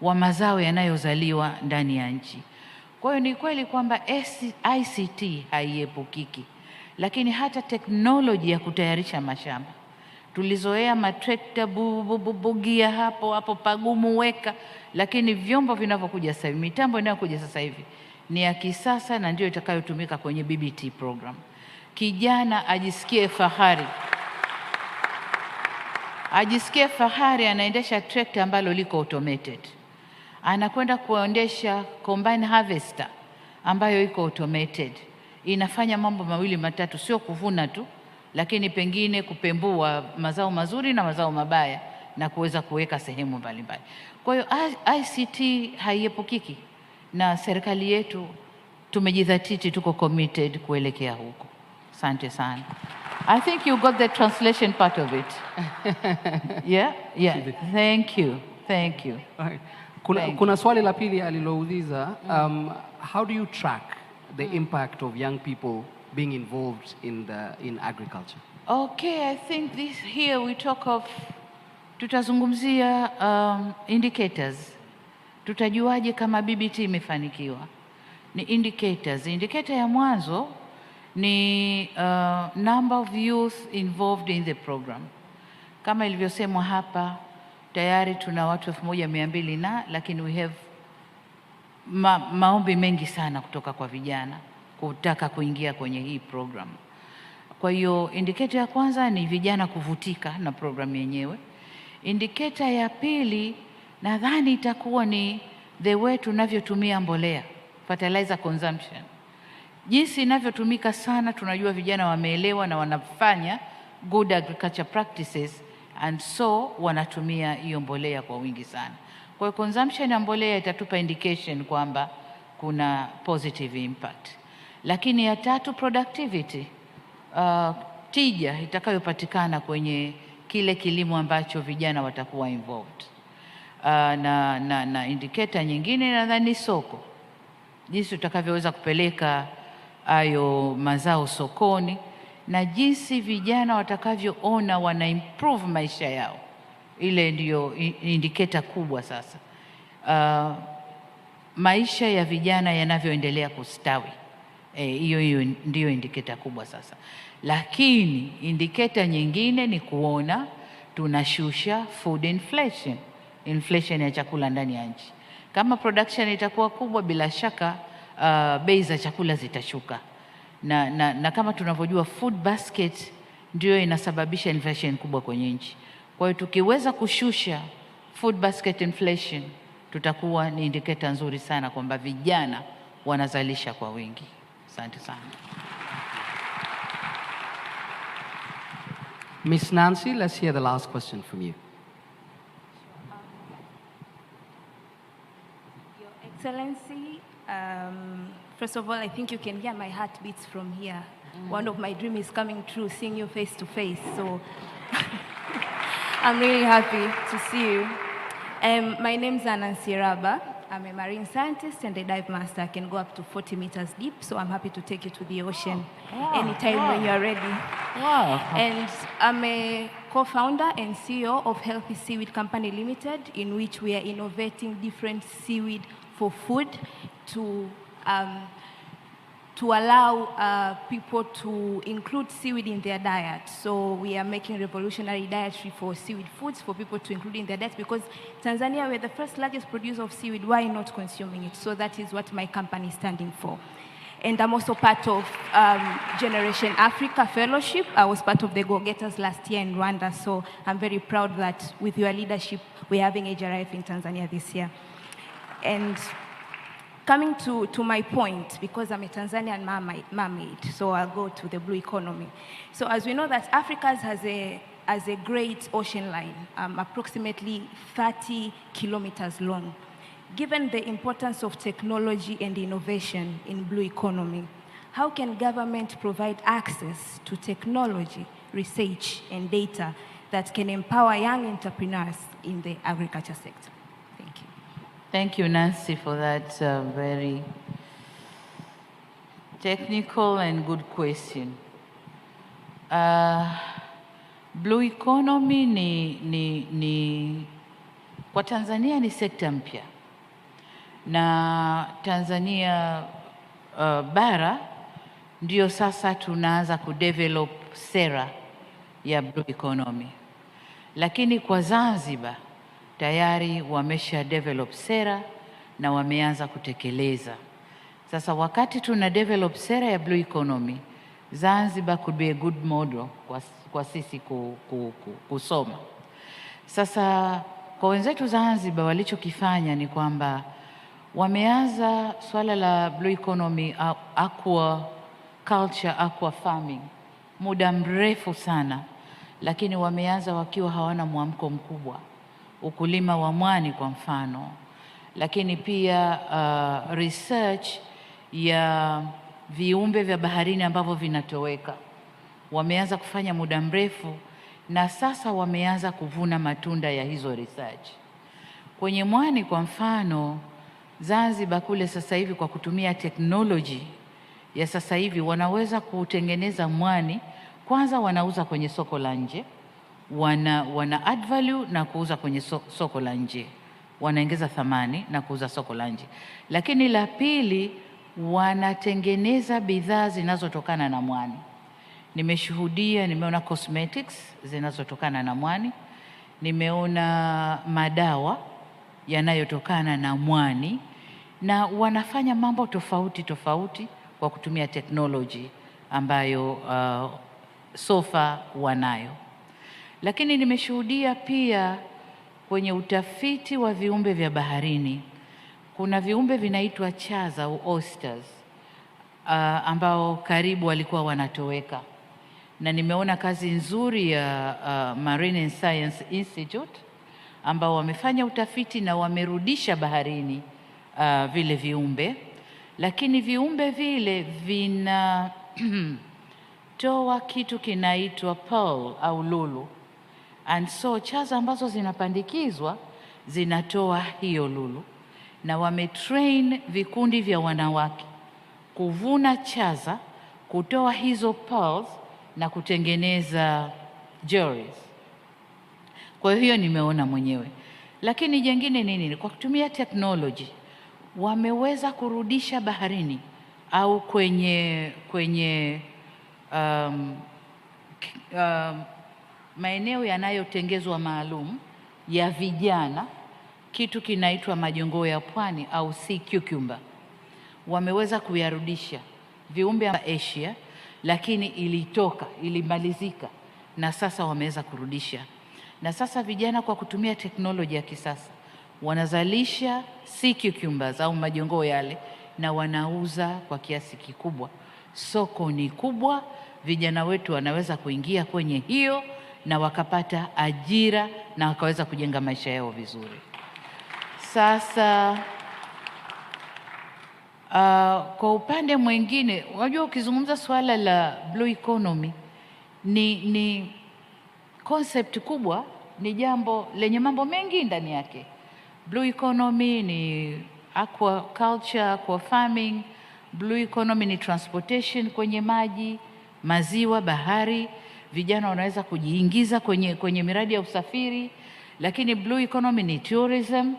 wa mazao yanayozaliwa ndani ya nchi. Kwa hiyo ni kweli kwamba ICT haiepukiki, lakini hata teknoloji ya kutayarisha mashamba. Tulizoea matrekta bugia hapo pagumu weka, lakini vyombo vinavyokuja sasa hivi, mitambo inayokuja sasa hivi ni ya kisasa na ndio itakayotumika kwenye BBT program. Kijana ajisikie fahari anaendesha trekta ambalo liko automated. Anakwenda kuendesha combine harvester ambayo iko automated. Inafanya mambo mawili matatu, sio kuvuna tu, lakini pengine kupembua mazao mazuri na mazao mabaya na kuweza kuweka sehemu mbalimbali. Kwa hiyo ICT haiepukiki na serikali yetu tumejidhatiti, tuko committed kuelekea huko. Asante sana. I think you got the translation part of it. Yeah. Thank you. Kuna swali la pili alilouliza, how do you track the impact of young people being involved in agriculture? Okay, I think here we talk of, tutazungumzia indicators. Tutajuaje kama BBT imefanikiwa? Ni indicators. Indicator ya mwanzo ni number of youth involved in the program. Kama ilivyosemwa hapa, tayari tuna watu 1200 lakini we have maombi mengi sana kutoka kwa vijana kutaka kuingia kwenye hii program. Kwa hiyo indicator ya kwanza ni vijana kuvutika na program yenyewe. Indicator ya pili nadhani itakuwa ni the way tunavyotumia mbolea, fertilizer consumption. Jinsi inavyotumika sana, tunajua vijana wameelewa na wanafanya good agriculture practices, and so wanatumia hiyo mbolea kwa wingi sana. Kwa hiyo consumption ya mbolea itatupa indication kwamba kuna positive impact. Lakini ya tatu, productivity, tija itakayopatikana kwenye kile kilimo ambacho vijana watakuwa involved. Na indicator nyingine nadhani soko, jinsi tutakavyoweza kupeleka hayo mazao sokoni na jinsi vijana watakavyoona wana improve maisha yao. Ile ndiyo indicator kubwa sasa. Maisha ya vijana yanavyoendelea kustawi, hiyo ndiyo indicator kubwa sasa. Lakini indicator nyingine ni kuona tunashusha food inflation ya chakula ndani ya nchi. Kama production itakuwa kubwa, bila shaka bei za chakula zitashuka. Na kama tunavyojua food basket ndio inasababisha inflation kubwa kwenye nchi. Kwa hiyo tukiweza kushusha food basket inflation, tutakuwa ni indicator nzuri sana kwamba vijana wanazalisha kwa wingi. Asante sana. Miss Nancy, let's hear the last question from you. Your Excellency, first of all, I think you can hear my heart beats from here. One of my dreams is coming true, seeing you face to face. So I'm really happy to see you. My name is Nancy Raba. I'm a marine scientist and a dive master. I can go up to 40 meters deep, so I'm happy to take you to the ocean anytime when you're ready. Wow. And I'm a co-founder and CEO of Healthy Seaweed Company Limited, in which we are innovating different seaweed for food to allow people to include seaweed in their diet. So we are making revolutionary dietary for seaweed foods for people to include in their diet, because Tanzania, we're the first largest producer of seaweed. Why not consuming it? So that is what my company is standing for. And I'm also part of Generation Africa Fellowship. I was part of the Go-Getters last year in Rwanda, so I'm very proud that with your leadership, we're having AGRF in Tanzania this year. And coming to my point, because I'm a Tanzanian mermaid, so I'll go to the blue economy. So as we know that Africa has a great ocean line, approximately 30 kilometers long. Given the importance of technology and innovation in blue economy, how can government provide access to technology, research, and data that can empower young entrepreneurs in the agriculture sector? Thank you. Thank you, Nancy, for that very technical and good question. Blue economy ni Kwa Tanzania ni sekta mpya, na Tanzania bara ndio sasa tunaanza kudevelop sera ya blue economy, lakini kwa Zanzibar tayari wamesha develop sera na wameanza kutekeleza. Sasa wakati tuna develop sera ya blue economy, Zanzibar could be a good model kwa sisi kusoma. Sasa kwa wenzetu Zanzibar walichokifanya ni kwamba wameanza swala la blue economy, aqua culture, aqua farming muda mrefu sana, lakini wameanza wakiwa hawana mwamko mkubwa. Ukulima wa mwani kwa mfano, lakini pia research ya viumbe vya baharini ambavyo vinatoweka wameanza kufanya muda mrefu, na sasa wameanza kuvuna matunda ya hizo research. Kwenye mwani kwa mfano, Zanzibar kule sasa hivi kwa kutumia teknoloji ya sasa hivi wanaweza kutengeneza mwani. Kwanza wanauza kwenye soko la nje, wana add value na kuuza kwenye soko la nje, wanaongeza thamani na kuuza soko la nje. Lakini la pili, wanatengeneza bidhaa zinazotokana na mwani. Nimeona cosmetics zinazotokana na mwani, nimeona madawa yanayotokana na mwani, na wanafanya mambo tofauti tofauti kwa kutumia teknoloji ambayo sofa wanayo. Lakini nimeshuhudia pia kwenye utafiti wa viumbe vya baharini, kuna viumbe vinaitwa chaza au oysters ambao karibu walikuwa wanatoweka, na nimeona kazi nzuri ya Marine Science Institute ambao wamefanya utafiti na wamerudisha baharini vile viumbe, lakini viumbe vile vinatoa kitu kinaitwa pearl au lulu, and so chaza ambazo zinapandikizwa zinatoa hiyo lulu, na wametrain vikundi vya wanawake kuvuna chaza, kutoa hizo pearls na kutengeneza jewelries. Kwa hiyo nimeona mwenyewe. Lakini jengine nini? Kwa kutumia technology wameweza kurudisha baharini au kwenye maeneo yanayotengezwa maalum ya vijana kitu kinaitwa majongoo ya pwani au sea cucumber. Wameweza kuyarudisha viumbe wa Asia, lakini ilimalizika, na sasa wameweza kurudisha. Na sasa vijana kwa kutumia teknolojia ya kisasa wanazalisha sea cucumbers au majongoo yale, na wanauza kwa kiasi kikubwa. Soko ni kubwa, vijana wetu wanaweza kuingia kwenye hiyo na wakapata ajira na wakaweza kujenga maisha yao vizuri. Sasa kwa upande mwingine, unajua ukizungumza swala la blue economy ni concept kubwa, ni jambo lenye mambo mengi ndani yake. Blue economy ni aquaculture, aqua farming. Blue economy ni transportation kwenye maji, maziwa, bahari. Vijana wanaweza kujiingiza kwenye miradi ya usafiri. Lakini blue economy ni tourism.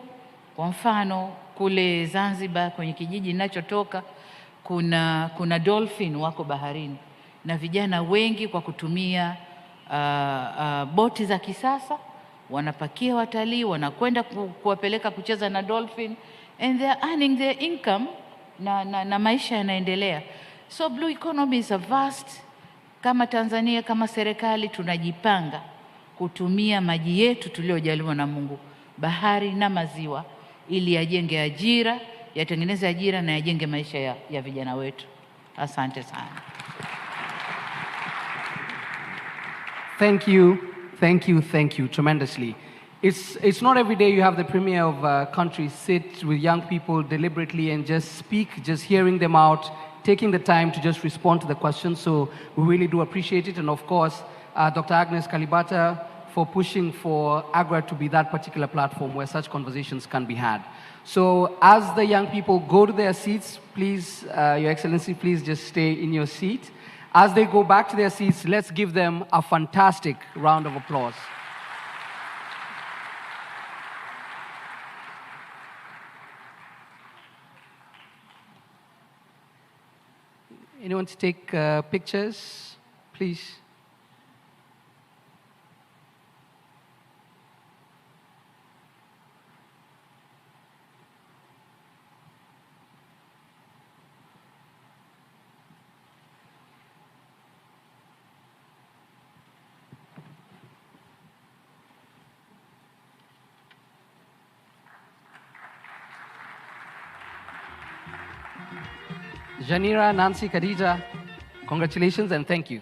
Kwa mfano kule Zanzibar kwenye kijiji ninachotoka kuna dolphin wako baharini, na vijana wengi kwa kutumia boti za kisasa wanapakia watalii, wanakwenda kuwapeleka kucheza na dolphin, and they are earning their income na maisha yanaendelea. So blue economy is a vast. Kama Tanzania, kama serikali tunajipanga kutumia maji yetu tuliojaliwa na Mungu, bahari na maziwa, ili yajenge ajira, yatengeneze ajira na yajenge maisha ya vijana wetu. Asante sana. Thank you tremendously. It's not every day you have the premier of countries sit with young people deliberately and just speak, just hearing them out, taking the time to just respond to the questions. So we really do appreciate it. And of course, Dr. Agnes Kalibata for pushing for AGRA to be that particular platform where such conversations can be had. So as the young people go to their seats, please, Your Excellency, please just stay in your seat. As they go back to their seats, let's give them a fantastic round of applause. Anyone to take pictures, please? Janira, Nancy, Khadija, congratulations and thank you.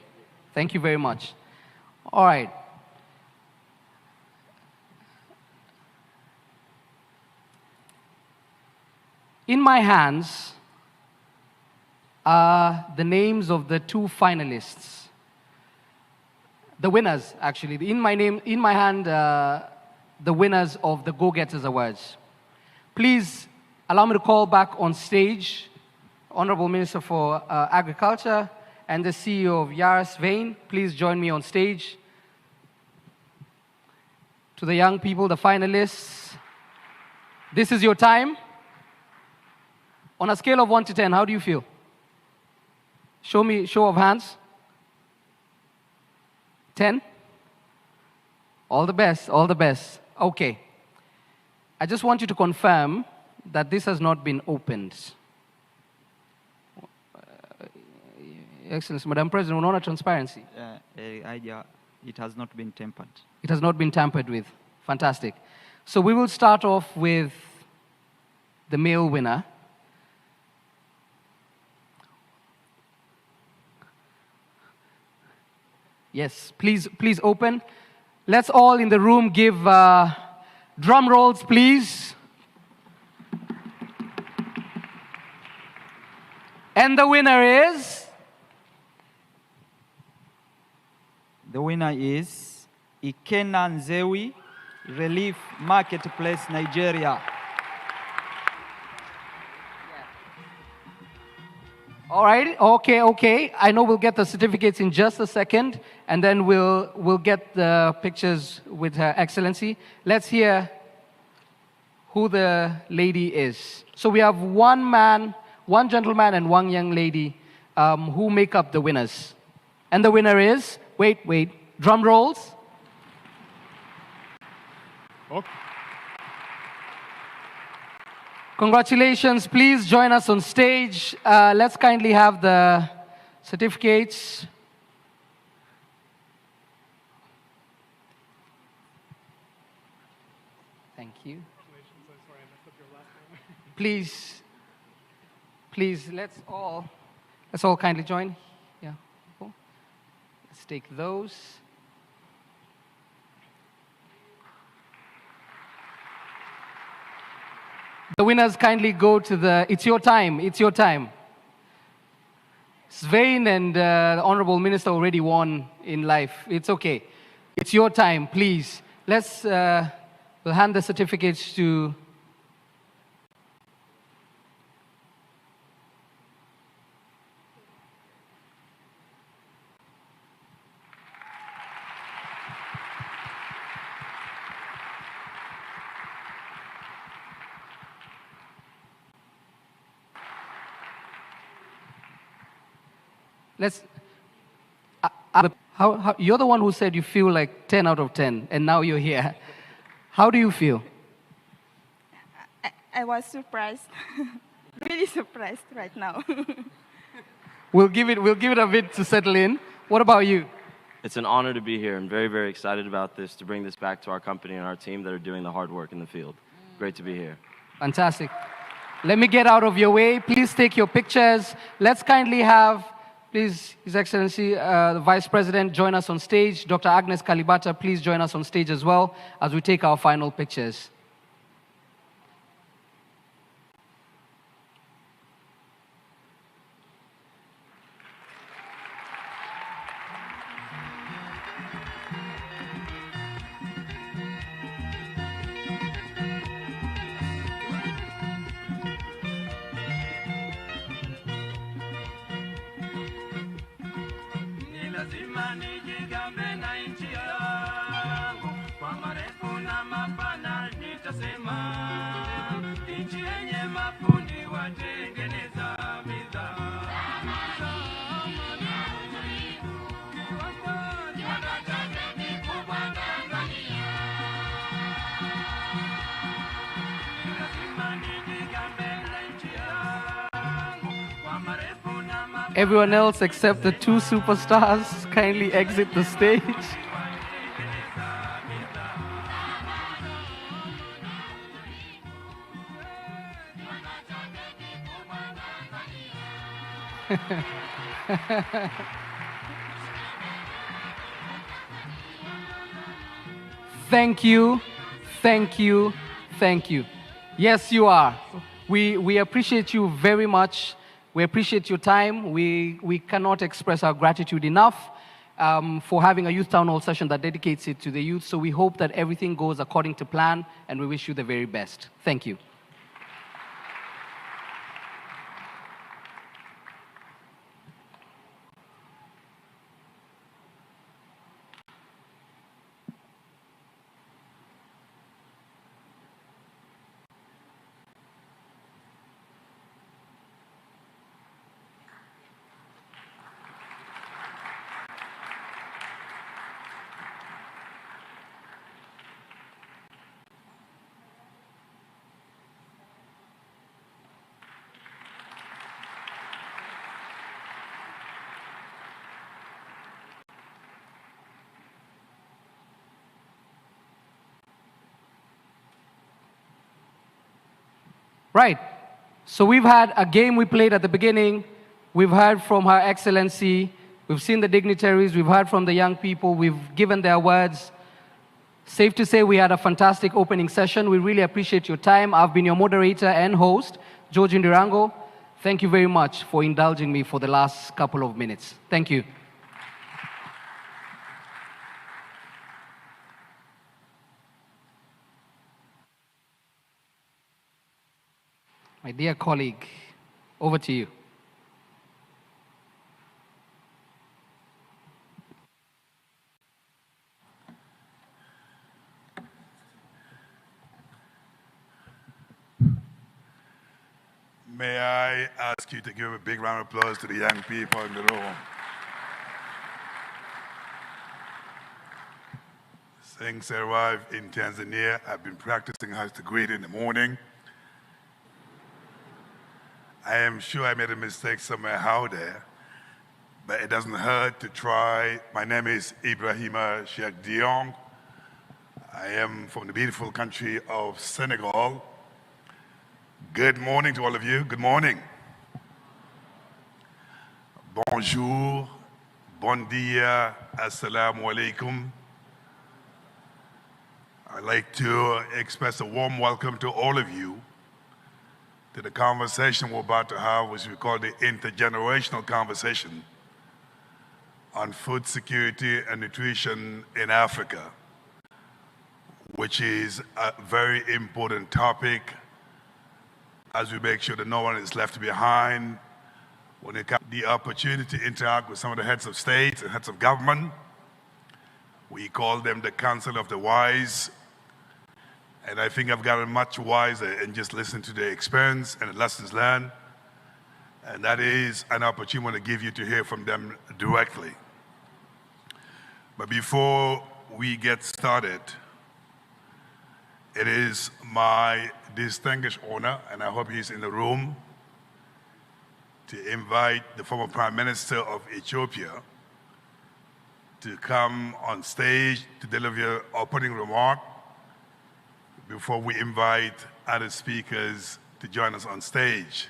Thank you very much. All right. In my hands are the names of the 2 finalists. The winners, actually. In my hand, the winners of the Go-Getters Awards. Please allow me to call back on stage Honorable Minister for Agriculture and the CEO of JNICC. Please join me on stage. To the young people, the finalists, this is your time. On a scale of 1 to 10, how do you feel? Show of hands. 10? All the best, all the best. Okay. I just want you to confirm that this has not been opened. Excellency, Madam President, on transparency. It has not been tampered. It has not been tampered with. Fantastic. So we will start off with the male winner. Yes, please open. Let's all in the room give drum rolls, please. And the winner is? The winner is Ikena Nzewi, Relief Marketplace, Nigeria. All right, okay. I know we'll get the certificates in just a second, and then we'll get the pictures with Her Excellency. Let's hear who the lady is. So we have one gentleman and one young lady who make up the winners. And the winner is, wait, drum rolls. Okay. Congratulations, please join us on stage. Let's kindly have the certificates. Thank you. Congratulations, I'm sorry I messed up your last name. Please, let's all kindly join. Yeah, cool. Let's take those. The winners kindly go to the, it's your time. Svein and the Honorable Minister already won in life. It's okay. It's your time, please. We'll hand the certificates to you're the one who said you feel like 10 out of 10, and now you're here. How do you feel? I was surprised, really surprised right now. We'll give it a bit to settle in. What about you? It's an honor to be here. I'm very, very excited about this, to bring this back to our company and our team that are doing the hard work in the field. Great to be here. Fantastic. Let me get out of your way. Please take your pictures. Let's kindly have, please, His Excellency, the Vice President, join us on stage. Dr. Agnes Kalibata, please join us on stage as well as we take our final pictures. Nchi yenye mafundi watengeneza bidhaa. Everyone else except the two superstars kindly exit the stage. Thank you, thank you, thank you. Yes, you are. We appreciate you very much. We appreciate your time. We cannot express our gratitude enough for having a youth town hall session that dedicates it to the youth. So we hope that everything goes according to plan, and we wish you the very best. Thank you. Right. So we've had a game we played at the beginning. We've heard from Her Excellency. We've seen the dignitaries. We've heard from the young people. We've given their words. Safe to say we had a fantastic opening session. We really appreciate your time. I've been your moderator and host, George Ndirango. Thank you very much for indulging me for the last couple of minutes. Thank you. My dear colleague, over to you. May I ask you to give a big round of applause to the young people in the room. Since I arrived in Tanzania, I've been practicing how to greet in the morning. I am sure I made a mistake somewhere out there, but it doesn't hurt to try. My name is Ibrahima Cheikh Diong. I am from the beautiful country of Senegal. Good morning to all of you. Good morning. Bonjour, bon dia, assalamu alaikum. I'd like to express a warm welcome to all of you to the conversation we're about to have, which we call the intergenerational conversation on food security and nutrition in Africa, which is a very important topic as we make sure that no one is left behind when it comes to the opportunity to interact with some of the heads of state and heads of government. We call them the Council of the Wise. And I think I've gotten much wiser and just listened to their experience and the lessons learned. And that is an opportunity I want to give you to hear from them directly. But before we get started, it is my distinguished honor, and I hope he's in the room, to invite the former Prime Minister of Ethiopia to come on stage to deliver your opening remark before we invite other speakers to join us on stage.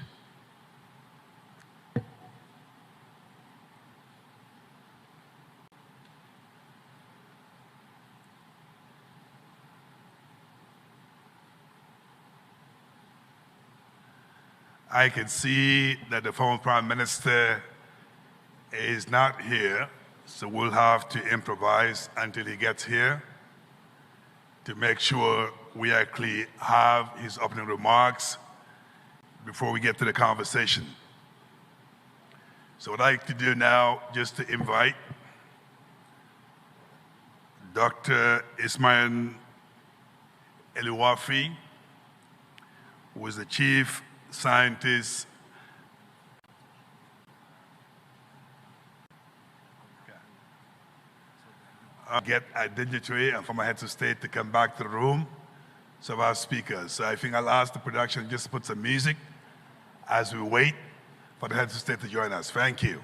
I can see that the former Prime Minister is not here, so we'll have to improvise until he gets here to make sure we actually have his opening remarks before we get to the conversation. So what I'd like to do now, just to invite Dr. Ismail Eliwafi, who is the Chief Scientist get a dignitary and former heads of state to come back to the room, some of our speakers. So I think I'll ask the production just to put some music as we wait for the heads of state to join us. Thank you.